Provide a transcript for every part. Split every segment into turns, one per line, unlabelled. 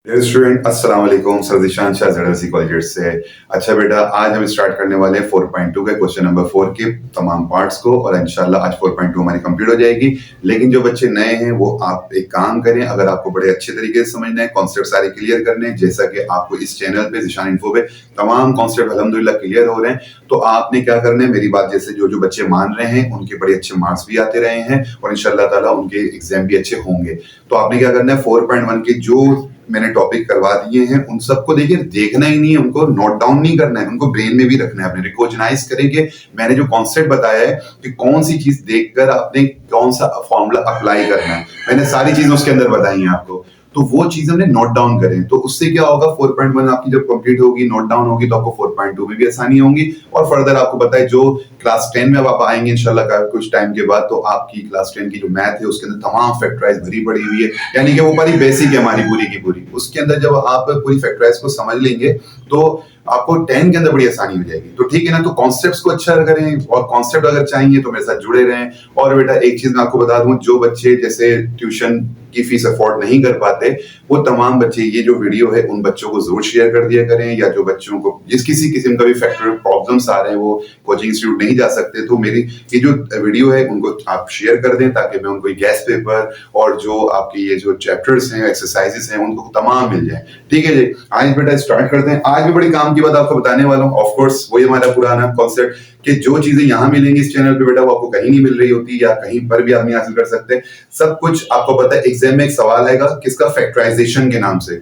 Student अस्सलाम वालेकुम। Sir Zeeshan Shah ज़ेडसी college से। अच्छा बेटा, आज हम स्टार्ट करने वाले हैं 4.2 के क्वेश्चन नंबर 4 के तमाम पार्ट्स को और इंशाल्लाह आज 4.2 हमारी कंप्लीट हो जाएगी। लेकिन जो बच्चे नए हैं वो आप एक काम करें, अगर आपको बड़े अच्छे तरीके से समझना है, कॉन्सेप्ट सारे क्लियर करने हैं, जैसा कि आपको इस चैनल पे ज़ीशान इन्फो पे तमाम कॉन्सेप्ट अल्हम्दुलिल्लाह क्लियर हो रहे हैं, तो आपने क्या करना है, मेरी बात जैसे जो जो बच्चे मान रहे हैं उनके बड़े अच्छे मार्क्स भी आते रहे हैं और इंशाल्लाह ताला उनके एग्जाम भी अच्छे होंगे। तो आपने क्या करना है, 4.1 के जो मैंने टॉपिक करवा दिए हैं उन सबको देखिए, देखना ही नहीं है, उनको नोट डाउन नहीं करना है, उनको ब्रेन में भी रखना है, अपने रिकॉग्नाइज करेंगे मैंने जो कॉन्सेप्ट बताया है कि कौन सी चीज देखकर आपने कौन सा फॉर्मूला अप्लाई करना है, मैंने सारी चीजें उसके अंदर बताई हैं आपको, तो वो चीज हमने नोट डाउन करें। तो उससे क्या होगा, 4.1 आपकी जब कंप्लीट होगी, नोट डाउन होगी, तो आपको 4.2 में भी आसानी होगी। और फर्दर आपको पता है जो क्लास 10 में अब आप आएंगे इंशाल्लाह कुछ टाइम के बाद, तो आपकी क्लास 10 की जो मैथ है उसके अंदर तमाम फैक्टराइज भरी पड़ी हुई है, यानी कि वो बड़ी बेसिक है हमारी पूरी की पूरी। उसके अंदर जब आप पूरी फैक्टराइज को समझ लेंगे तो आपको 10 के अंदर बड़ी आसानी हो जाएगी। तो ठीक है ना, तो कॉन्सेप्ट्स को अच्छा करें और कॉन्सेप्ट अगर चाहिए तो मेरे साथ जुड़े रहें। और बेटा एक चीज मैं आपको बता दूं, जो बच्चे जैसे ट्यूशन की फीस अफोर्ड नहीं कर पाते, वो तमाम बच्चे ये जो वीडियो है उन बच्चों को जरूर शेयर कर दिया करें, या जो बच्चों को जिस किसी किस्म का भी फैक्टर प्रॉब्लम्स आ रहे हैं, वो कोचिंग इंस्टीट्यूट नहीं जा सकते, तो मेरी ये जो वीडियो है उनको आप शेयर कर दें, ताकि मैं उनको गैस पेपर और जो आपकी ये जो चैप्टर्स हैं, एक्सरसाइजेस हैं, उनको तमाम मिल जाए। ठीक है जी, आज बेटा स्टार्ट करते हैं। आज भी बड़ी काम की बात आपको बताने वाला हूँ। ऑफ कोर्स वही हमारा पुराना कॉन्सेप्ट कि जो चीजें यहाँ मिलेंगी इस चैनल पे बेटा वो आपको कहीं नहीं मिल रही होती, या कहीं पर भी आदमी हासिल कर सकते हैं। सब कुछ आपको पता है। एग्जाम में एक सवाल आएगा किसका, फैक्टराइजेशन के नाम से,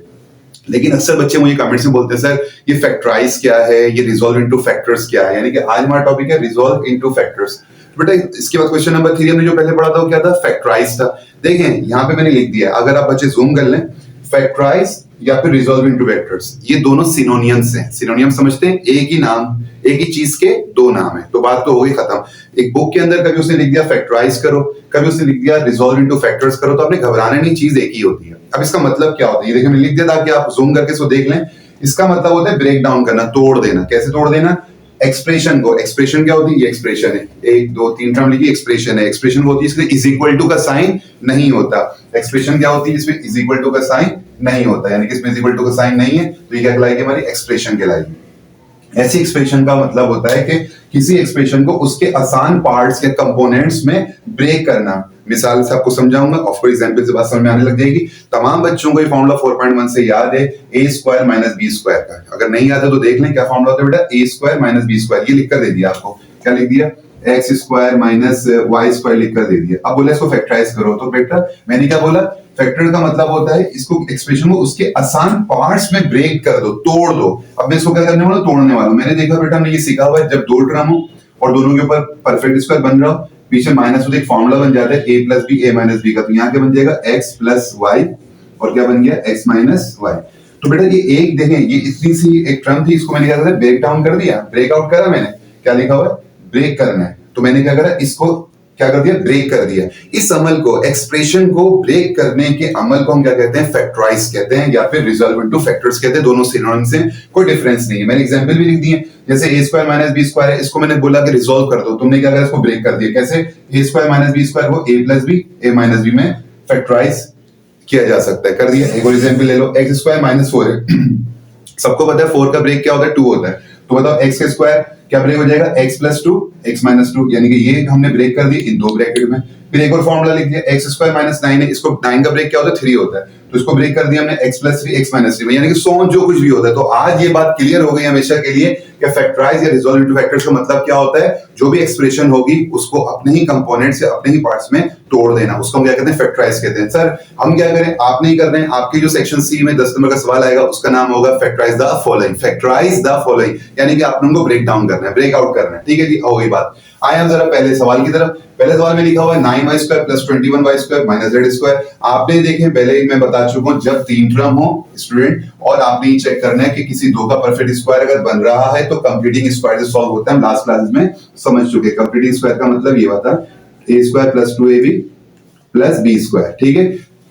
लेकिन अक्सर बच्चे मुझे कमेंट्स में बोलते हैं सर ये फैक्टराइज क्या है, ये रिजॉल्व इनटू फैक्टर्स क्या है, यानी कि आज हमारा टॉपिक है रिजॉल्व इनटू फैक्टर्स। बेटा इसके बाद क्वेश्चन नंबर 3 हमने जो पहले पढ़ा था वो क्या था, फैक्टराइज था। देखें यहाँ पे मैंने लिख दिया, अगर आप बच्चे जूम कर लें, फैक्टराइज या फिर रिजॉल्व इनटू वेक्टर्स, ये दोनों सिनोनियम्स हैं। सिनोनियम समझते हैं, एक ही नाम, एक ही चीज के दो नाम है, तो बात तो हो गई खत्म। एक बुक के अंदर कभी उसने लिख दिया फैक्टराइज करो, कभी उसने लिख दिया रिजॉल्व इनटू फैक्टर्स करो, तो आपने घबराना नहीं, चीज एक ही होती है। अब इसका मतलब क्या होता है, ये देखिए मैंने लिख दिया ताकि आप जूम करके इसको देख लें। इसका मतलब होता है ब्रेक डाउन करना, तोड़ देना। कैसे तोड़ देना, एक्सप्रेशन को, एक्सप्रेशन क्या होती है, ये एक्सप्रेशन है, 1 2 3 टर्म लिखी, एक्सप्रेशन है। एक्सप्रेशन होती है इसमें इज इक्वल टू का साइन नहीं होता। एक्सप्रेशन क्या होती है, इसमें इज इक्वल टू का साइन नहीं होता, यानी कि इसमें इज इक्वल टू का साइन नहीं है, तो ये क्या कहलाएगी, हमारी एक्सप्रेशन कहलाएगी। ऐसी एक्सप्रेशन का मतलब होता है कि किसी एक्सप्रेशन को उसके आसान पार्ट्स या कंपोनेंट्स में ब्रेक करना। मिसाल से आपको समझाऊंगा, ऑफ कोर्स एग्जांपल से बात समझ में आने लग जाएगी। तमाम बच्चों को ये फॉर्मूला 4.1 से याद है, a square minus B square का। अगर नहीं याद है तो देख लें क्या फॉर्मूला होता है बेटा, a square minus B square. ये लिख कर दे दिया आपको, क्या लिख दिया, X square minus Y square लिख कर दे दिया। अब बोला इसको फैक्टराइज करो, तो बेटा मैंने क्या बोला, फैक्टर का मतलब होता है इसको एक्सप्रेशन को उसके आसान पार्ट्स में ब्रेक कर दो, तोड़ दो। अब मैं इसको क्या करने वाला, तोड़ने वाला हूं। मैंने देखा बेटा, हमने ये सीखा हुआ है, जब दो टर्म हो और दोनों के ऊपर परफेक्ट स्क्वायर बन रहा हो, पीछे माइनस हो तो एक फॉर्मूला बन जाता है a plus B, a minus B का। तो यहाँ क्या बन जाएगा, x प्लस वाई, और क्या बन गया, x माइनस वाई। तो बेटा ये एक देखें, ये इतनी सी एक टर्म थी, इसको मैंने क्या करा, ब्रेक डाउन कर दिया, ब्रेक आउट करा मैंने। क्या लिखा हुआ है, ब्रेक करना है, तो मैंने क्या करा, इसको क्या कर दिया, ब्रेक कर दिया। इस अमल को, एक्सप्रेशन को ब्रेक करने के अमल को हम क्या कहते हैं, फैक्टराइज कहते हैं, या फिर रिजॉल्व इनटू फैक्टर्स कहते हैं। दोनों सिनोनिम्स हैं, कोई डिफरेंस नहीं है। मैंने एग्जांपल भी लिख दिए, जैसे a square minus B square है, इसको मैंने बोला कि रिजॉल्व कर दो, तुमने क्या करा, इसको ब्रेक कर दिया। कैसे, a square minus B square को a plus B, a minus B में फैक्टराइज किया जा सकता है, कर दिया। एक और एग्जांपल ले लो, x स्क्वायर माइनस 4 है सबको पता है 4 का ब्रेक क्या होता है, 2 होता है। तो बताओ x का स्क्वायर क्या ब्रेक हो जाएगा, x प्लस 2, x माइनस 2, यानी कि ये हमने ब्रेक कर दिया इन दो ब्रैकेट में। फिर एक और फॉर्मूला लिख दिया, x स्क्वायर माइनस 9 है, इसको 9 का ब्रेक क्या होता है, 3 होता है, तो इसको ब्रेक कर दिया हमने x प्लस 3, x माइनस 3 में, यानी कि सो जो कुछ भी होता है। तो आज ये बात क्लियर हो गई हमेशा के लिए कि फैक्टराइज या रिजॉल्व इनटू फैक्टर्स का मतलब क्या होता है। जो भी एक्सप्रेशन होगी उसको अपने ही कंपोनेंट्स या अपने ही पार्ट्स में तोड़ देना, उसको हम क्या कहते हैं, फैक्टराइज कहते हैं। सर हम क्या करें, आप नहीं कर रहे हैं, आपके जो सेक्शन सी में 10 नंबर का सवाल आएगा उसका नाम होगा factorise the following, factorise the following, यानी कि आपने उनको ब्रेक डाउन करना है, ब्रेक आउट करना है। ठीक है जी, हो गई बात। आए हम जरा पहले सवाल की तरफ। पहले सवाल में लिखा हुआ है 9y square plus 21y square minus z square. आपने देखे पहले ही मैं बता चुका हूं, जब 3 टर्म हो स्टूडेंट और आपने ये चेक करना है कि किसी दो का परफेक्ट स्क्वायर अगर बन रहा है तो कंप्लीटिंग स्क्वायर से सॉल्व होता है। हम लास्ट क्लास में समझ चुके, कंप्लीटिंग स्क्वायर का मतलब ये होता है a square plus 2ab plus b square. ठीक है,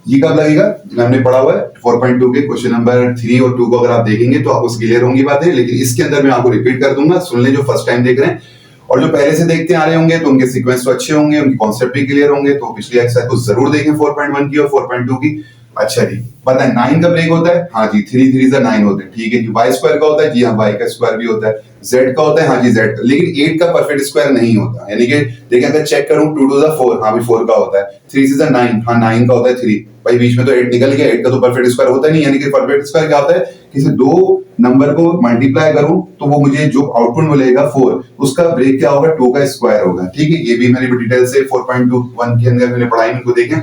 ये कब लगेगा, हमने पढ़ा हुआ है 4.2 के क्वेश्चन नंबर 3 और 2 को अगर आप देखेंगे तो आपको क्लियर होंगी बातें, लेकिन इसके अंदर मैं आपको रिपीट कर दूंगा, सुन लें जो फर्स्ट टाइम देख रहे हैं। और जो पहले से देखते आ रहे होंगे तो उनके सीक्वेंस तो अच्छे होंगे, उनके कॉन्सेप्ट भी क्लियर होंगे, तो पिछली एक्सरसाइज को जरूर देखें 4.1 की और 4.2 की। अच्छा जी, बताएं 9 का ब्रेक होता है? हाँ जी, 3 3 जा 9 होते हैं। ठीक है जी। y स्क्वायर का होता है? जी हाँ, y का स्क्वायर भी होता है। z का होता है? हाँ जी, z का। लेकिन 8 का परफेक्ट स्क्वायर नहीं होता। यानी कि देखिए अगर चेक करूं 2 2 जा 4, हाँ भी 4 का होता है। 3 6 जा 9, हाँ 9 का होता है 3। भाई बीच में तो 8 निकल गया, 8 का तो परफेक्ट स्क्वायर होता नहीं। यानी कि परफेक्ट स्क्वायर क्या होता है? किसी दो नंबर को मल्टीप्लाई करूं तो वो मुझे जो आउटपुट मिलेगा 4, उसका ब्रेक क्या होगा? 2 का स्क्वायर होगा। ठीक है, ये भी मैंने डिटेल से 4.21 के अंदर मैंने पढ़ाई, इनको देखें।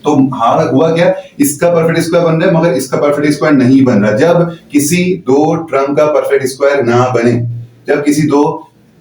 तो हाँ हुआ क्या, इसका परफेक्ट स्क्वायर बन रहा है मगर इसका परफेक्ट स्क्वायर नहीं बन रहा। जब किसी दो टर्म का परफेक्ट स्क्वायर ना बने, जब किसी दो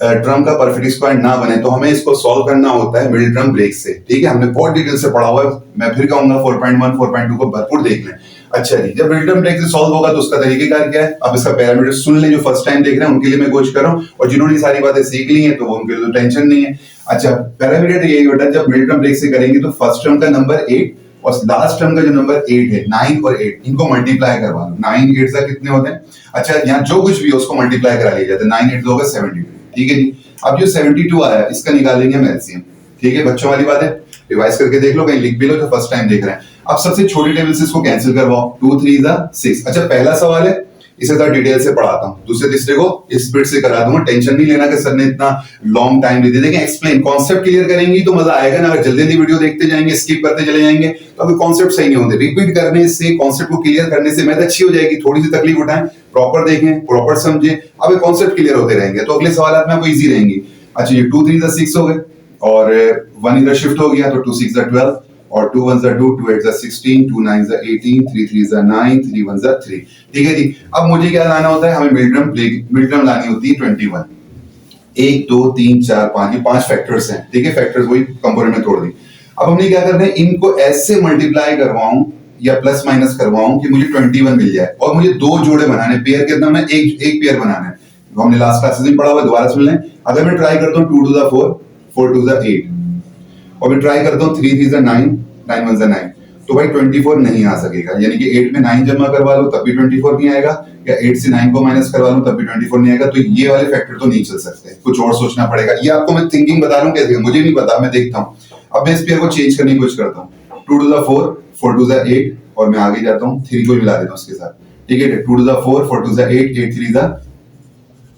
टर्म का परफेक्ट स्क्वायर ना बने तो हमें इसको सॉल्व करना होता है मिडिल टर्म ब्रेक से। ठीक है, हमने बहुत डिटेल से पढ़ा हुआ है। मैं फिर कहूंगा 4.1 4.2 को भरपूर देख लें। अच्छा जी, जब मिडिल टर्म ब्रेक से सॉल्व होगा तो उसका तरीकेकार क्या है? अब इसका पैरामीटर सुन लें, जो फर्स्ट टाइम देख रहे हैं उनके लिए मैं कोशिश कर रहा हूं, और जिन्होंने ये सारी बातें सीख ली हैं तो उनके लिए तो टेंशन नहीं है। अच्छा, पैरामीटर यही होता है, जब मिडिल टर्म ब्रेक से करेंगे तो फर्स्ट टर्म का नंबर 8 और लास्ट टर्म का जो नंबर 8 है, 9 और 8, इनको मल्टीप्लाई करवा लो। 9 8 से कितने होते हैं? अच्छा, यहाँ जो कुछ भी है उसको मल्टीप्लाई करा लिया जाता है। 9 8 होगा 72। ठीक है जी। अब जो 72 आया इसका निकालेंगे हम एलसीएम। ठीक है, बच्चों वाली बात है, रिवाइज करके देख लो, कहीं लिख भी लो जो फर्स्ट टाइम देख रहे हैं। अब सबसे छोटी टेबल से इसको कैंसिल करवाओ। 2 3 जा 6। अच्छा, पहला सवाल है, इसे जरा डिटेल से पढ़ाता हूं। दूसरे तीसरे को स्पीड से करा दूंगा, टेंशन नहीं लेना कि सर ने इतना लॉन्ग टाइम दे दिया। देखिए एक्सप्लेन, कॉन्सेप्ट क्लियर करेंगी तो मजा आएगा ना। अगर जल्दी जल्दी वीडियो देखते जाएंगे, स्किप करते चले जाएंगे तो अभी कॉन्सेप्ट सही नहीं होंगे। रिपीट करने से, कॉन्सेप्ट को क्लियर करने से मैथ अच्छी हो जाएगी। थोड़ी सी तकलीफ उठाएं, प्रॉपर देखें, प्रॉपर समझे, अब कॉन्सेप्ट क्लियर होते रहेंगे तो अगले सवाल में आपको इजी रहेंगी। अच्छा, ये 2 3 जा 6 हो गए और 1 इधर शिफ्ट हो गया तो 2 6 जा 12 और 2 1 जा 2, 2 8 जा 16, 2 9 जा 18, 3 3 जा 9, 3 1 जा 3। ठीक है जी। अब मुझे क्या लाना होता है? हमें मिड टर्म लानी होती है 21। 1 2 3 4 5, ये 5 फैक्टर्स हैं। ठीक है, फैक्टर्स वही कंपोनेंट में तोड़ दी। अब हमने क्या करना है, इनको ऐसे मल्टीप्लाई करवाऊं या प्लस माइनस करवाऊं कि मुझे 21 मिल जाए, और मुझे दो जोड़े बनाने, पेयर कितना है? एक पेयर बनाना है। तो हमने लास्ट क्लासेस में पढ़ा हुआ, दोबारा सुन लें। अगर मैं ट्राई करता हूं 2 2 जा 4, 4 2 जा 8, और मैं ट्राई करता हूँ 3 3 जा 9, 9 1 जा 9, तो भाई 24 नहीं आ सकेगा। यानी कि 8 में 9 जमा करवा लो तब भी 24 नहीं आएगा, या 8 से 9 को माइनस करवा लो तब भी 24 नहीं आएगा। तो ये वाले फैक्टर तो नहीं चल सकते, कुछ और सोचना पड़ेगा। ये आपको मैं थिंकिंग बता रहा हूँ कैसे, मुझे नहीं पता, मैं देखता हूँ। अब मैं इस पेयर को चेंज करने की कोशिश करता हूँ। 2 2 जा 4, 4 2 जा 8, और मैं आगे जाता हूँ 3 को मिला देता हूँ उसके साथ। ठीक है, 2 2 जा 4, 4 2 जा 8, 8 3 जा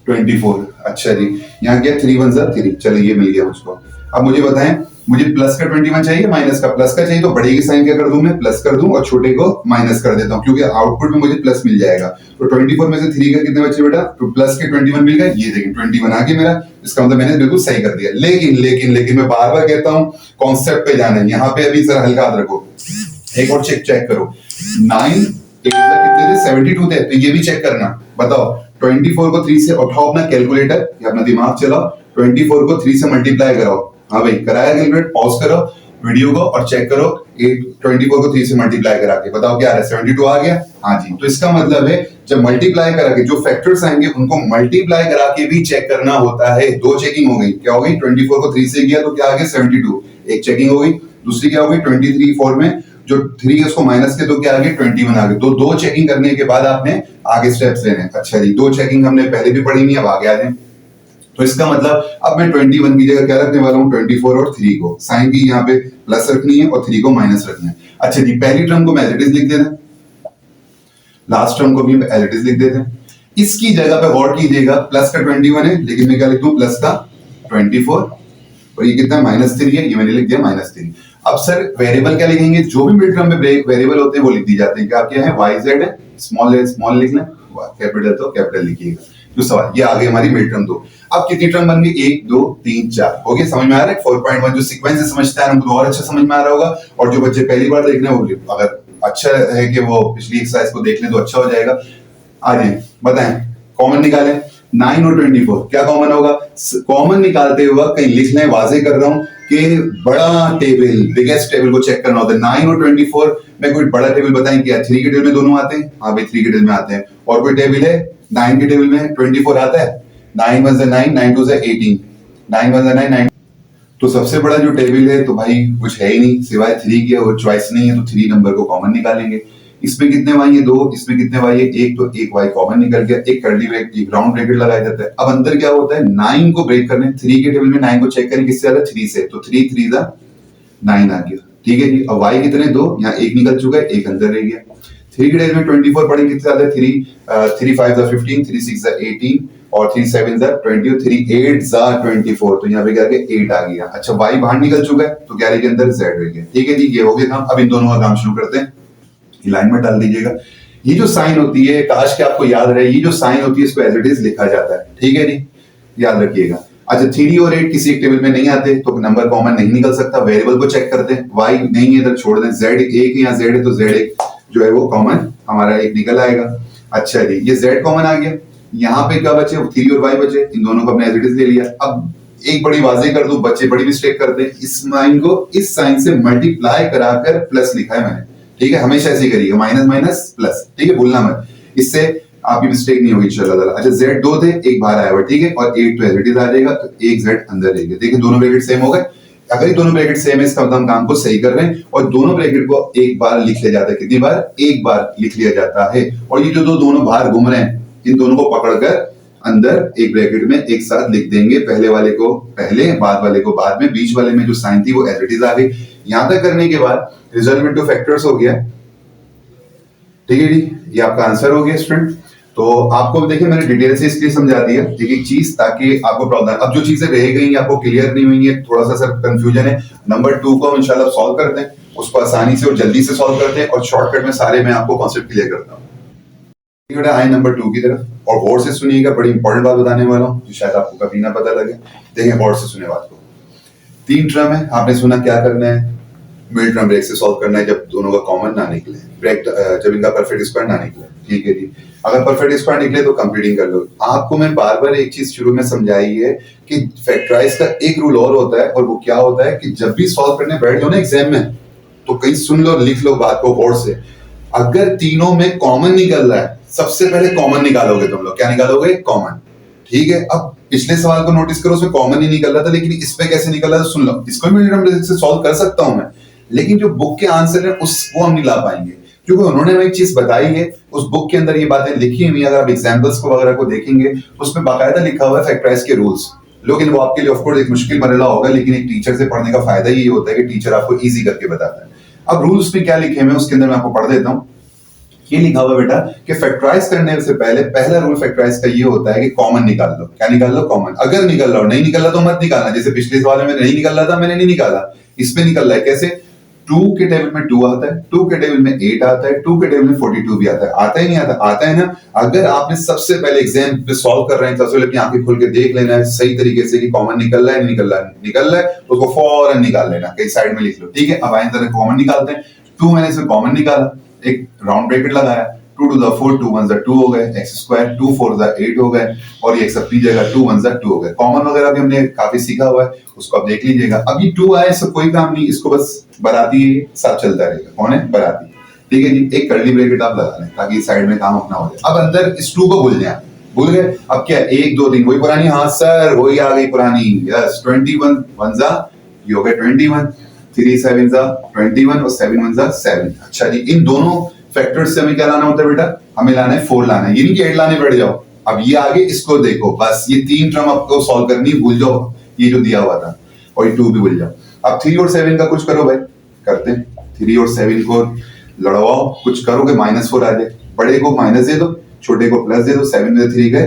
24। अच्छा जी, यहाँ क्या 3 1 जा 3, चलिए ये मिल गया मुझको। अब मुझे बताएं, मुझे प्लस का 21 चाहिए, माइनस का? प्लस का चाहिए तो बड़े की साइन क्या कर दूं मैं? प्लस कर दूं, और छोटे को माइनस कर देता हूं, क्योंकि आउटपुट में मुझे प्लस मिल जाएगा। तो 24 में से 3 का कितने बचे बेटा? तो प्लस के 21 मिल गए। ये देखिए 21 आ गया मेरा, इसका मतलब मैंने बिल्कुल सही कर दिया। लेकिन लेकिन लेकिन मैं बार बार कहता हूं कॉन्सेप्ट पे जाना है। यहाँ पे अभी जरा हल्का हाथ रखो, एक और चेक करो। 9 कितने थे? 72 थे, तो ये भी चेक करना। बताओ 24 को 3 से उठाओ अपना कैलकुलेटर या अपना दिमाग चलाओ, 24 को 3 से मल्टीप्लाई कराओ। हाँ भाई, कराया कैलकुलेट? पॉज करो वीडियो को और चेक करो 24 को 3 से मल्टीप्लाई करा के बताओ क्या आ रहा है? 72 आ गया। हाँ जी, तो इसका मतलब है जब मल्टीप्लाई करा के जो फैक्टर्स आएंगे उनको मल्टीप्लाई करा के भी चेक करना होता है। दो चेकिंग हो गई। क्या हो गई? 24 को 3 से किया तो क्या आ गया? 72, एक चेकिंग हो गई। दूसरी क्या हो गई? 23 4 में जो 3 है उसको माइनस के तो क्या आ गया? 21 आ गया। तो दो चेकिंग करने के बाद आपने आगे स्टेप्स लेने। अच्छा जी, दो चेकिंग हमने पहले भी पढ़ी नहीं, अब आगे आ जाए। तो इसका मतलब अब मैं 21 की जगह क्या रखने वाला हूं? 24 और 3 को। साइन की यहाँ पे प्लस रखनी है और 3 को माइनस रखना है। अच्छा जी, पहली टर्म को मैं एज इट इज लिख देना, लास्ट टर्म को भी एज इट इज लिख देते हैं। इसकी जगह पे गौर कीजिएगा, प्लस का 21 है, लेकिन मैं क्या लिख दूं? प्लस का 24, और ये कितना? -3 है, ये मैंने लिख दिया -3। अब सर वेरिएबल क्या लिखेंगे? जो भी मिड टर्म में वेरिएबल होते हैं वो लिख दी जाते हैं। क्या क्या है? वाई जेड है, स्मॉल लिख लें, कैपिटल तो कैपिटल लिखिएगा। जो सवाल ये आ गई हमारी मिड टर्म 2। अब कितनी टर्म बन गई? 1 2 3 4 हो गया। समझ में आ रहा है? 4.1 जो सीक्वेंस से समझता है उनको और अच्छा समझ में आ रहा होगा, और जो बच्चे पहली बार देख रहे हैं वो अगर अच्छा है कि वो पिछली एक्सरसाइज को देख लें तो अच्छा हो जाएगा। आ जाए, बताएं, कॉमन निकालें। 9 और 24 क्या कॉमन होगा? कॉमन निकालते हुए कहीं लिख लें, वाजे कर रहा हूं कि बड़ा टेबल, बिगेस्ट टेबल को चेक करना होता है। 9 और 24 में कोई बड़ा टेबल बताएं क्या? 3 के टेबल में दोनों आते हैं? हाँ भाई 3 के टेबल में आते हैं। और कोई टेबल है 9 के टेबल में 24 आता है? 9 1 9, 9 2 18, 9 1 9 9। तो सबसे बड़ा जो टेबल है तो भाई कुछ है ही नहीं सिवाय 3 के, और चॉइस नहीं है तो 3 नंबर को कॉमन निकालेंगे। इसमें कितने वाई है? 2, इसमें कितने वाई है? 1, तो एक वाई कॉमन निकल गया। एक कर्ली ब्रैकेट, एक राउंड ब्रैकेट लगाया जाता है। अब अंदर क्या होता है? 9 को ब्रेक करने, 3 के टेबल में 9 को चेक करें किससे आ रहा है? 3 से, तो 3 3 जा 9 आ गया। ठीक है जी। अब y कितने 2, यहाँ एक निकल चुका है, एक अंदर रह गया। 3 के डेज में 24 पढ़ेंगे कितने आते हैं, 3 5 15, 3 6 18 और 3 7 20 और 3 8 24, तो यहाँ पे क्या आ गया 8 आ गया। अच्छा y बाहर निकल चुका है तो क्या रह गया अंदर, z रह गया। ठीक है जी, ये हो गया काम। अब इन दोनों का काम शुरू करते हैं। लाइन में डाल दीजिएगा। ये जो साइन होती है, काश कि आपको याद रहे, ये जो साइन होती है इसको एज इट इज लिखा जाता है। ठीक है जी, याद रखिएगा। अच्छा 3 और 8 किसी एक टेबल में नहीं आते तो नंबर कॉमन नहीं निकल सकता, वेरिएबल को चेक करते हैं। y नहीं है इधर छोड़ दें, z एक यहाँ z है तो z एक जो है वो कॉमन हमारा एक निकल आएगा। अच्छा जी, ये z कॉमन आ गया। यहाँ पे क्या बचे, 3 और y बचे, इन दोनों को हमने एज इट इज ले लिया। अब एक बड़ी वाजे कर दूं, बच्चे बड़ी मिस्टेक करते हैं, इस साइन को इस साइन से मल्टीप्लाई कराकर प्लस लिखा है मैंने। ठीक है, हमेशा ऐसे करिएगा, माइनस माइनस प्लस। ठीक है, भूलना मत, इससे आपकी मिस्टेक नहीं होगी इंशाल्लाह। अच्छा z 2 थे, एक बाहर आया हुआ, ठीक है, और 8 तो एज इट इज आ जाएगा, तो एक z अंदर रहेगा। देखिए दोनों ब्रैकेट सेम हो गए। अगर ये दोनों ब्रैकेट सेम है इसका मतलब हम काम को सही कर रहे हैं। और दोनों ब्रैकेट को एक बार लिख लिया जाता है, कितनी बार, एक बार लिख लिया जाता है। और ये जो दोनों बाहर घूम रहे हैं, इन दोनों को पकड़कर अंदर एक ब्रैकेट में एक साथ लिख देंगे। पहले वाले को पहले, बाद वाले को बाद में, बीच वाले में जो साइन थी वो एज इट इज आ गई। यहां तक करने के बाद रिजल्ट इनटू फैक्टर्स हो गया। ठीक है जी, ये आपका आंसर हो गया स्टूडेंट। तो आपको देखिए मैंने डिटेल से इसलिए समझा दिया एक एक चीज, ताकि आपको प्रॉब्लम, अब जो चीजें रह गई आपको क्लियर नहीं हुई है, थोड़ा सा सर कंफ्यूजन है, नंबर 2 को हम इंशाल्लाह सॉल्व करते हैं, उसको आसानी से और जल्दी से सॉल्व करते हैं और शॉर्टकट में सारे मैं आपको कॉन्सेप्ट क्लियर करता हूँ। आए नंबर 2 की तरफ, और गौर से सुनिएगा, बड़ी इंपॉर्टेंट बात बताने वाला हूँ जो शायद आपको कभी ना पता लगे। देखिए गौर से सुने बात को। 3 टर्म है, आपने सुना क्या करना है, मिड टर्म ब्रेक से सॉल्व करना है जब दोनों का कॉमन ना निकले, ब्रेक जब इनका परफेक्ट स्क्वायर ना निकले। ठीक है जी, अगर परफेक्ट स्क्वायर निकले तो कंप्लीटिंग कर लो। आपको मैं बार बार एक चीज शुरू में समझाई है कि फैक्टराइज का एक रूल और होता है, और वो क्या होता है कि जब भी सॉल्व करने बैठ जाओ ना एग्जाम में, तो कहीं सुन लो, लिख लो बात को गौर से। अगर तीनों में कॉमन निकल रहा है, सबसे पहले कॉमन निकालोगे तुम लोग, क्या निकालोगे, कॉमन। ठीक है, अब पिछले सवाल को नोटिस करो, उसमें कॉमन ही निकल रहा था, लेकिन इस पे कैसे निकल रहा था सुन लो। इसको भी से सॉल्व कर सकता हूं मैं, लेकिन जो बुक के आंसर है उसको हम नहीं ला पाएंगे, क्योंकि उन्होंने हमें एक चीज बताई है, उस बुक के अंदर ये बातें लिखी हुई, अगर आप एग्जांपल्स को वगैरह को देखेंगे उसमें बाकायदा लिखा हुआ है फैक्टराइज के रूल्स। लेकिन वो आपके लिए ऑफ कोर्स एक मुश्किल मरहला होगा, लेकिन एक टीचर से पढ़ने का फायदा ये होता है कि टीचर आपको इजी करके बताता है। अब रूल्स में क्या लिखे हुए उसके अंदर मैं आपको पढ़ देता हूँ। ये लिखा हुआ बेटा कि फैक्टराइज करने से पहले पहला रूल फैक्टराइज का ये होता है कि कॉमन निकाल लो। क्या निकाल लो, कॉमन। अगर निकल रहा हो, नहीं निकल रहा तो मत निकालना। जैसे पिछले सवाल में नहीं निकल रहा था, मैंने नहीं निकाला, इसमें निकल रहा है। कैसे, 2 के टेबल में 2 आता है, 2 के टेबल में 8 आता है, 2 के टेबल में 42 भी आता है। आता ही नहीं आता, आता है ना। अगर आपने सबसे पहले एग्जाम पे सॉल्व कर रहे हैं, सबसे पहले आंखें खोल के देख लेना है सही तरीके से कि कॉमन निकल रहा है, नहीं निकल रहा है। निकल रहा है तो उसको फौरन निकाल लेना, कहीं साइड में लिख लो। ठीक है, अब आए तरह कॉमन निकालते हैं। 2 मैंने इसमें कॉमन निकाला, एक राउंड ब्रैकेट लगाया, 2 to the 4, 2 1s 2 हो गए, x स्क्वायर 2 4s 8 हो गए, और ये सब अपनी जगह 2 1s 2 हो गए। कॉमन वगैरह भी हमने काफी सीखा हुआ है, उसको आप देख लीजिएगा। अब ये 2 आए, सब कोई काम नहीं, इसको बस बराती साथ चलता रहेगा। कौन है, बराती। ठीक है जी, एक कर्ली ब्रैकेट आप लगा लें ताकि साइड में काम अपना हो जाए। अब अंदर इस 2 को भूल जाए, भूल गए। अब क्या 1 2 3 वही पुरानी, हाँ सर वही आ गई पुरानी, यस 21 1s ये हो गए 21, 3 7s 21 और 7 1s 7। अच्छा जी, इन दोनों फैक्टर्स से हमें क्या लाना होता है बेटा, हमें लाना है 4 लाना है, ये नहीं कि 8 लाने बैठ जाओ। अब ये आगे इसको देखो, बस ये 3 टर्म आपको सॉल्व करनी, भूल जाओ ये जो दिया हुआ था, और ये 2 भी भूल जाओ। अब 3 और 7 का कुछ करो भाई, करते हैं। 3 और 7 को लड़वाओ, कुछ करोगे -4 आ जाए। बड़े को माइनस दे दो, छोटे को प्लस दे दो। 7 में 3 गए,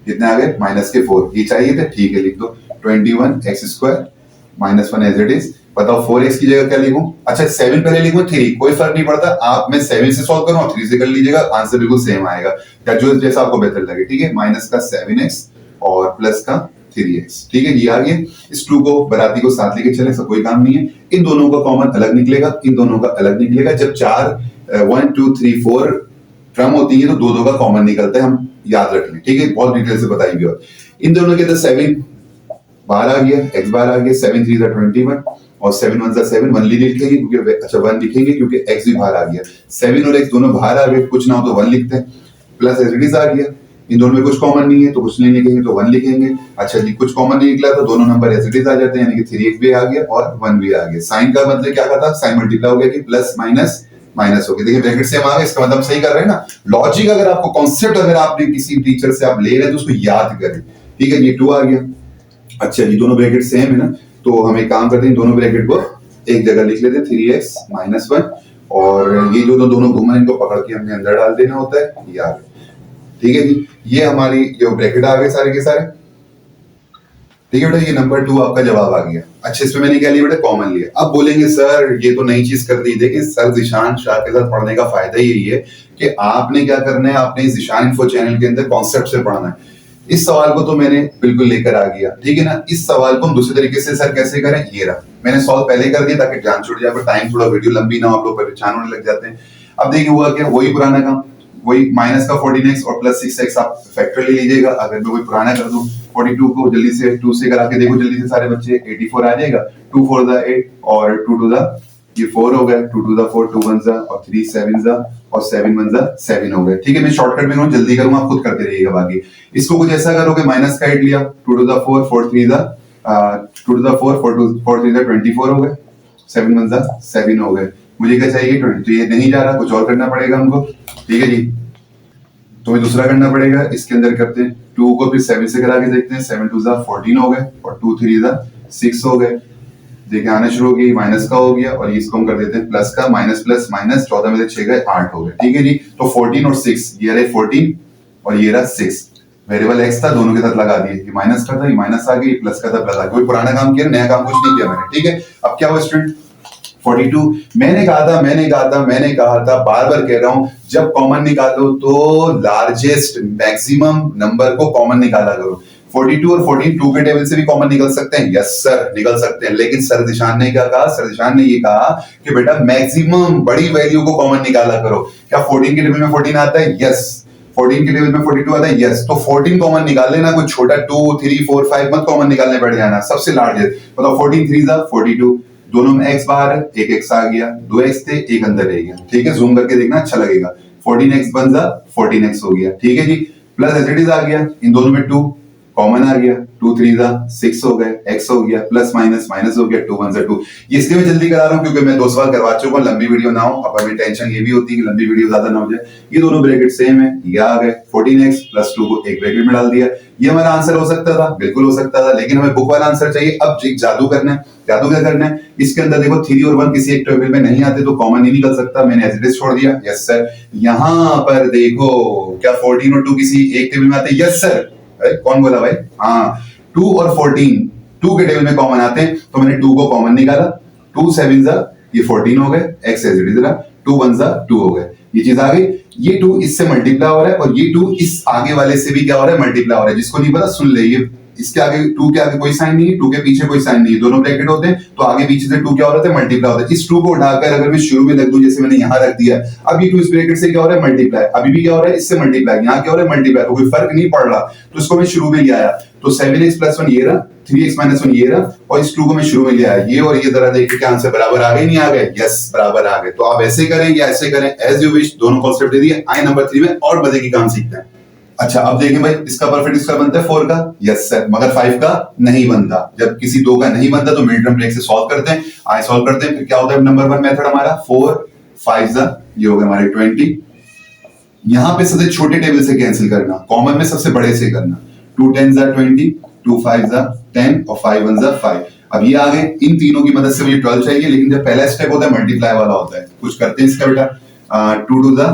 कितने आ गए, -4। ये चाहिए थे, ठीक है, लिख दो 21 x square -1 as it is. बताओ 4x की जगह क्या लिखूं। अच्छा 7 पहले लिखूं 3, कोई फर्क नहीं पड़ता, आप मैं 7 से सॉल्व करूं और 3 से कर लीजिएगा, आंसर बिल्कुल सेम आएगा, या जो जैसा आपको बेहतर लगे। ठीक है, माइनस का 7x और प्लस का 3x। ठीक है, ये आ गया। इस 2 को बराती को साथ लेके चले, सब कोई काम नहीं है। इन दोनों का कॉमन अलग निकलेगा, इन दोनों का अलग निकलेगा। जब 1 2 3 4 टर्म होती है तो 2 का कॉमन निकलता है, हम याद रख लें। ठीक है, बहुत डिटेल से बताई गई। और इन दोनों के 7 बाहर आ गया, x बाहर आ गया, 7 3 21 और 7 1 7, 1 लिखेंगे क्योंकि अच्छा 1 लिखेंगे क्योंकि x भी बाहर आ गया। 7 और x दोनों बाहर आ गए, कुछ ना हो तो 1 लिखते हैं। प्लस एज इट इज आ गया, इन दोनों में कुछ कॉमन नहीं है तो कुछ नहीं लिखेंगे, तो 1 लिखेंगे। अच्छा जी, कुछ कॉमन नहीं निकला तो दोनों नंबर एज इट इज आ जाते हैं, यानी कि 3x भी आ गया और 1 भी आ गया। साइन का मतलब क्या था, साइन मल्टीप्लाई हो गया कि प्लस माइनस माइनस हो गया। देखिए ब्रैकेट से हम आ गए, इसका मतलब सही कर रहे हैं ना। लॉजिक अगर आपको, कॉन्सेप्ट अगर आपने किसी टीचर से आप ले रहे हैं तो उसको याद करें। ठीक है, ये 2 आ गया। अच्छा जी, दोनों ब्रैकेट सेम है ना, तो हम एक काम करते हैं, दोनों ब्रैकेट को एक जगह लिख लेते 3x माइनस 1, और ये जो दोनों घूम इनको पकड़ के हमने अंदर डाल देना होता है, ये आ गए। ठीक है जी, ये हमारी जो ब्रैकेट आ गए सारे के सारे। ठीक है बेटा, ये नंबर 2 आपका जवाब आ गया। अच्छा, इसमें मैंने क्या लिया बेटा, कॉमन लिया। अब बोलेंगे सर ये तो नई चीज कर दी। देखिए सर ज़ीशान शाह के साथ पढ़ने का फायदा यही है कि आपने क्या करना है, आपने इस ज़ीशान इन्फो चैनल के अंदर कॉन्सेप्ट से पढ़ना है। इस सवाल को तो मैंने बिल्कुल लेकर आ गया, ठीक है ना। इस सवाल को हम दूसरे तरीके से सर कैसे करें, ये रहा मैंने सॉल्व पहले कर दिया ताकि जान छूट जाए, टाइम थोड़ा वीडियो लंबी ना हो, आप लोग परेशान होने लग जाते हैं। अब देखिए हुआ क्या, वही पुराना काम, वही माइनस का 14x और प्लस 6x आप फैक्टर ले लीजिएगा। अगर मैं वही पुराना कर दूं, 42 को जल्दी से 2 से करा के देखो जल्दी से सारे बच्चे, 84 आ जाएगा। 2 4 दा 8 और 2 2 दा ये 4 हो गया, 2 2 दा 4, 2 1 दा और 3 7 दा और 7 1 दा 7 हो गए। ठीक है, मैं शॉर्टकट में करूं, जल्दी करूंगा, आप खुद करते रहिएगा। बाकी इसको कुछ ऐसा करोगे, माइनस का 8 लिया, 2 2 दा 4, 4 3 दा 2 2 दा 4, 4 3 दा 24 हो गए, 7 1 दा 7 हो गए। मुझे क्या चाहिए 20, तो ये नहीं जा रहा, कुछ और करना पड़ेगा हमको। ठीक है जी, तो ये दूसरा करना पड़ेगा। इसके अंदर करते हैं 2 को फिर 7 से करा के देखते हैं, 7 2 दा 14 हो गए और 2 3 दा 6 हो गए। देखिए आना शुरू हो गई, माइनस का हो गया और इसको हम कर देते हैं प्लस का, माइनस प्लस माइनस, 14 में से 6 गए 8 हो गए। ठीक है जी, तो 14 और 6, ये रहे 14 और ये रहा 6। वेरिएबल x था, दोनों के साथ लगा दिए, ये माइनस का था, ये माइनस आ गई, प्लस का था, प्लस आ गया। कोई पुराना काम किया, नया काम कुछ नहीं किया मैंने। ठीक है, अब क्या हुआ स्टूडेंट, 42। मैंने कहा था, बार बार कह रहा हूं, जब कॉमन निकालो तो लार्जेस्ट मैक्सिमम नंबर को कॉमन निकाला करो। 42 और 14 2 के टेबल से भी कॉमन निकल सकते हैं, यस सर निकल सकते हैं, लेकिन सर ज़ीशान ने क्या कहा, सर ज़ीशान ने ये कहा कि बेटा मैक्सिमम बड़ी वैल्यू को कॉमन निकाला करो। क्या 14 के टेबल में 14 आता है, यस। 14 के टेबल में 42 आता है, यस। तो 14 कॉमन निकाल लेना, कुछ छोटा 2 3 4 5 मत कॉमन निकालने बैठ जाना, सबसे लार्जेस्ट बताओ। 14 3 दा 42, दोनों में x बाहर है, एक x आ गया, 2x थे, एक अंदर रह गया। ठीक है, जूम करके देखना अच्छा लगेगा। 14x बन जा 14x हो गया। ठीक है जी, प्लस एज इट इज आ गया, इन दोनों में 2 कॉमन आ गया, 2 3 जा 6 हो गए, x हो गया, प्लस माइनस माइनस हो गया, 2 1 जा 2। ये इसलिए मैं जल्दी करा रहा हूं क्योंकि मैं 2 सवाल करवा चुका हूं, लंबी वीडियो ना हो। अब हमें टेंशन ये भी होती है कि लंबी वीडियो ज्यादा ना हो जाए। ये दोनों ब्रैकेट सेम है, ये आ गए 14x प्लस 2 को एक ब्रैकेट में डाल दिया। ये हमारा आंसर हो सकता था, बिल्कुल हो सकता था, लेकिन हमें बुक वाला आंसर चाहिए। अब जादू करना है। जादू क्या करना है, इसके अंदर देखो 3 और 1 किसी एक टेबल में नहीं आते तो कॉमन नहीं निकल सकता, मैंने एज इट इज छोड़ दिया, यस सर। यहां पर देखो क्या 14 और 2 किसी एक टेबल में आते हैं, यस सर। कौन बोला भाई, हाँ 2 और 14 2 के टेबल में कॉमन आते हैं, तो मैंने 2 को कॉमन निकाला। 2 7 जा ये 14 हो गए, x एज इट इज रहा, 2 1 जा 2 हो गए, ये चीज आ गई। ये 2 इससे मल्टीप्लाई हो रहा है और ये 2 इस आगे वाले से भी क्या हो रहा है, मल्टीप्लाई हो रहा है। जिसको नहीं पता सुन ले, ये इसके आगे 2 के आगे कोई साइन नहीं है, 2 के पीछे कोई साइन नहीं है, दोनों ब्रैकेट होते हैं, तो आगे पीछे से 2 क्या हो रहा है, मल्टीप्लाई होता है। इस 2 को उठाकर अगर मैं शुरू में रख दूं, जैसे मैंने यहां रख दिया, अब ये 2 इस ब्रैकेट से क्या हो रहा है, मल्टीप्लाई, अभी भी क्या हो रहा है, इससे मल्टीप्लाई, यहां क्या हो रहा है, मल्टीप्लाई, तो कोई फर्क नहीं पड़ रहा, तो इसको मैं शुरू में ले आया। तो 7x + 1 ये रहा, 3x - 1 ये रहा, और इस 2 को मैं शुरू में ले आया, ये और ये जरा देखिए क्या आंसर बराबर आ गए, नहीं आ गए, यस बराबर आ गए। तो आप ऐसे करें या ऐसे करें, एज यू विश, दोनों कॉन्सेप्ट दे दिए। आए नंबर 3 में और मजे की काम सीखते हैं। अच्छा अब देखिए भाई, इसका परफेक्ट इसका बनता है 4 का, यस सर, मगर 5 का नहीं बनता। जब किसी 2 का नहीं बनता तो मिड टर्म ब्रेक से सॉल्व करते हैं। आए सॉल्व करते हैं, फिर क्या होता है नंबर 1 मेथड हमारा, 4 5 जा ये हो गए हमारे 20। यहां पे सबसे छोटे टेबल से कैंसिल करना, कॉमन में सबसे बड़े से करना। 2 10 जा 20, 2 5 जा 10 और 5 1 जा 5। अब ये आ गए, इन तीनों की मदद से मुझे 12 चाहिए, लेकिन जब पहला स्टेप होता है मल्टीप्लाई वाला होता है, कुछ करते हैं इसका बेटा। 2 2 जा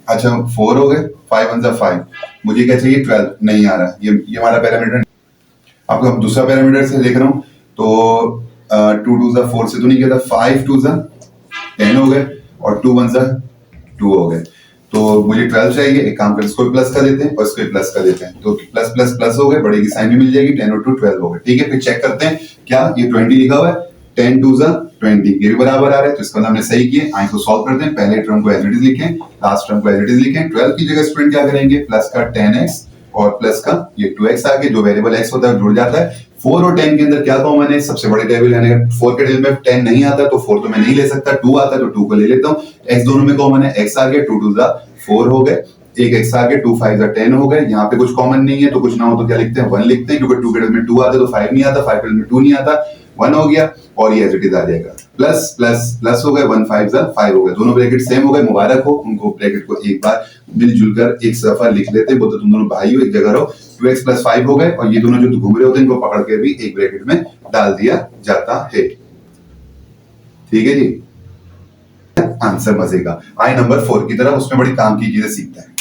अच्छा 4 हो गए, 5 1 जा 5, मुझे क्या चाहिए 12, नहीं आ रहा, ये हमारा पैरामीटर। आपको दूसरा पैरामीटर से देख रहा हूं, तो 2 2 जा 4 से तो नहीं किया था, 5 2 जा 10 हो गए और 2 1 जा 2 हो गए। तो मुझे 12 चाहिए, एक काम करते इसको प्लस का देते हैं और इसको प्लस का देते हैं, तो प्लस प्लस प्लस हो गए, बड़े की साइन भी मिल जाएगी, 10 और 2 12 हो गए। ठीक है, फिर चेक करते हैं क्या ये 20 लिखा हुआ है, 10 2 जा 20, ये भी बराबर आ रहा है, तो इसका हमने सही किए। आए को सॉल्व करते हैं, पहले टर्म को एज इट इज लिखें, लास्ट टर्म को एज इट इज लिखें। 12 की जगह स्टूडेंट क्या करेंगे, प्लस का 10x और प्लस का ये 2x आगे, जो वेरिएबल x होता है जुड़ जाता है। 4 और 10 के अंदर क्या कॉमन है, सबसे बड़े टेबल है, अगर 4 के टेबल में 10 नहीं आता तो 4 तो मैं नहीं ले सकता, 2 आता है तो 2 को ले लेता हूँ। x दोनों में कॉमन है, x आ गया, 2 2 जा 4 हो गए, एक x आ गया, 2 5 जा 10 हो गए। यहाँ पे कुछ कॉमन नहीं है तो कुछ ना हो तो क्या लिखते हैं 1 लिखते हैं, क्योंकि 2 के टेबल में 2 आता है तो 5 नहीं आता, 5 के टेबल में 2 नहीं आता, 1 हो गया, और ये एज इट इज आ जाएगा। प्लस प्लस प्लस हो गए, 1 5 जा 5 हो गए, दोनों ब्रैकेट सेम हो गए, मुबारक हो उनको। ब्रैकेट को एक बार मिलजुल कर एक सफा लिख लेते हैं, बोलते तुम दोनों भाई हो, एक जगह रहो। 2x + 5 हो गए, और ये दोनों जो घूम रहे होते हैं इनको पकड़ के भी एक ब्रैकेट में डाल दिया जाता है। ठीक है जी। आंसर मजे का। आए नंबर 4 की तरफ, उसमें बड़ी काम की चीजें सीखते हैं।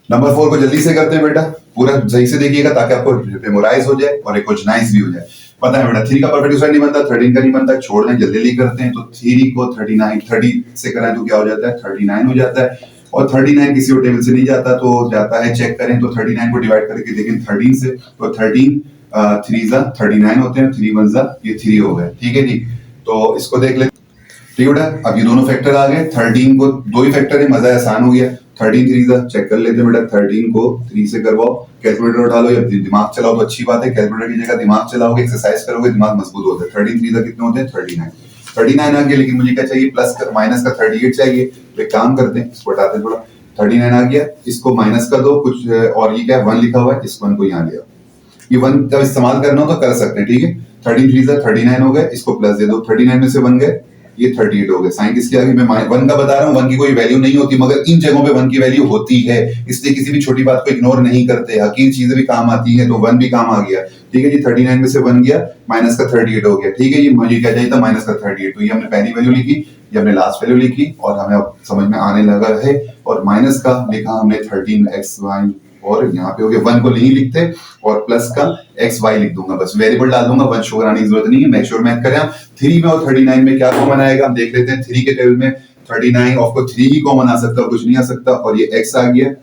नंबर 4 को जल्दी से करते हैं बेटा, पूरा सही से देखिएगा ताकि आपको मेमोराइज हो जाए और रिकॉग्नाइज भी हो जाए। पता है बेटा 3 का परफेक्ट स्क्वायर नहीं बनता, 13 का नहीं बनता, छोड़ दें, जल्दी जल्दी करते हैं। तो 3 को 30 से कराएं तो क्या हो जाता है, 39 हो जाता है। और 39 किसी और टेबल से नहीं जाता, तो जाता है, चेक करें तो 39 को डिवाइड करके देखें 13 से, तो 13 3 जा 39 होते हैं, 3 1 जा ये 3 हो गए। ठीक है जी, तो इसको देख लेते। ठीक है बेटा, अब ये दोनों फैक्टर आ गए। 13 को दो ही फैक्टर है, मजा आसान हो गया। 13 3 जा चेक कर लेते हैं बेटा, 13 को 3 से करवाओ, कैलकुलेटर उठा लो या दिमाग चलाओ तो अच्छी बात है। कैलकुलेटर की जगह दिमाग चलाओगे, एक्सरसाइज करोगे, दिमाग मजबूत होता है। 13 3 जा कितने होते हैं, 39 आ गया। लेकिन मुझे क्या चाहिए, प्लस का माइनस का 38 चाहिए। तो एक काम करते हैं, इसको हटाते हैं थोड़ा। 39 आ गया, इसको माइनस कर दो कुछ, और ये क्या 1 लिखा हुआ है, इस 1 को यहाँ ले आओ। ये 1 का इस्तेमाल करना हो तो कर सकते हैं, ठीक है। 13 3 जा 39 हो गए, इसको प्लस दे दो, 39 में से 1 गए, ये 38 हो गए। साइन किसकी आ गई, मैं 1 का बता रहा हूँ, 1 की कोई वैल्यू नहीं होती, मगर इन जगहों पे 1 की वैल्यू होती है, इसलिए किसी भी छोटी बात को इग्नोर नहीं करते। हकीर चीजें भी काम आती है, तो 1 भी काम आ गया। ठीक है जी, 39 में से 1 गया, माइनस का 38 हो गया। ठीक है जी, मुझे क्या चाहिए था, माइनस का 38। तो ये हमने पहली वैल्यू लिखी, ये हमने लास्ट वैल्यू लिखी, और हमें अब समझ में आने लगा है। और माइनस का लिखा हमने 13xy, और यहाँ पे हो गया, 1 को नहीं लिखते, और प्लस का xy लिख दूंगा, बस वेरिएबल डाल दूंगा, 1 शो कराने की जरूरत नहीं है। मेक श्योर मैथ करें। 3 में और 39 में क्या कॉमन आएगा, हम देख लेते हैं। 3 के टेबल में 39 ऑफ को 3 ही कॉमन आ सकता है, कुछ नहीं आ सकता। और ये x आ गया,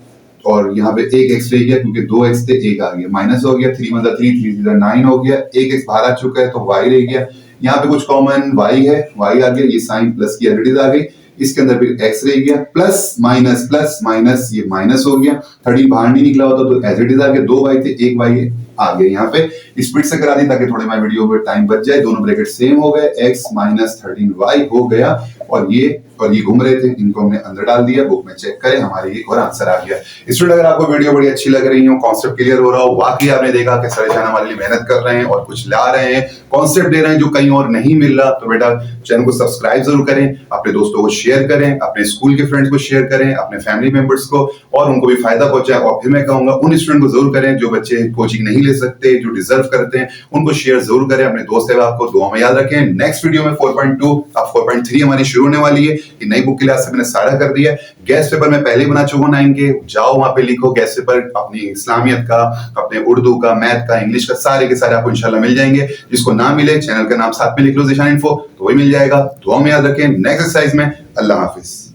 और यहाँ पे एक x रह गया, क्योंकि 2 x थे, एक आ गया, माइनस हो गया। 3 मतलब 3 3 3 9 हो गया, एक x बाहर आ चुका है, तो y रह गया। यहाँ पे कुछ कॉमन y है, y आ गया, ये साइन प्लस की एडिट आ गई, इसके अंदर फिर x रह गया, प्लस माइनस ये माइनस हो गया। 13 बाहर नहीं निकला होता तो एज इट इज आ गया, 2 y थे, 1 y आ गया। यहाँ पे स्प्लिट से करा दी ताकि थोड़े मैं वीडियो में टाइम बच जाए। दोनों ब्रैकेट सेम हो गए, x माइनस 13y हो गया, और ये घूम रहे थे, इनको हमने अंदर डाल दिया। बुक में चेक करें, हमारे एक और आंसर आ गया। स्टूडेंट, अगर आपको वीडियो बड़ी अच्छी लग रही हो, कॉन्सेप्ट क्लियर हो रहा हो, वाकई आपने देखा कि सरेशान हमारे लिए मेहनत कर रहे हैं और कुछ ला रहे हैं, कॉन्सेप्ट दे रहे हैं जो कहीं और नहीं मिल रहा, तो बेटा चैनल को सब्सक्राइब जरूर करें, अपने दोस्तों को शेयर करें, अपने स्कूल के फ्रेंड्स को शेयर करें, अपने फैमिली मेंबर्स को, और उनको भी फायदा पहुंचाए। और फिर मैं कहूंगा उन स्टूडेंट को जरूर करें जो बच्चे कोचिंग नहीं ले सकते, जो डिजर्व करते हैं, उनको शेयर जरूर करें। अपने दोस्त अहबाब को दुआ में याद रखें। नेक्स्ट वीडियो में 4.2 अब 4.3 हमारी शुरू होने वाली है। ये नई बुक के लिए मैंने सारा कर दिया। गेस्ट पेपर मैं पहले बना चुका हूं 9 के, जाओ वहां पे लिखो गेस्ट पेपर, अपनी इस्लामियत का, अपने उर्दू का, मैथ का, इंग्लिश का, सारे के सारे आपको इंशाल्लाह मिल जाएंगे। जिसको ना मिले, चैनल का नाम साथ में लिख लो, ज़ीशान इन्फो, तो वही मिल जाएगा। दुआ में याद रखें। नेक्स्ट एक्सरसाइज में, अल्लाह हाफिज।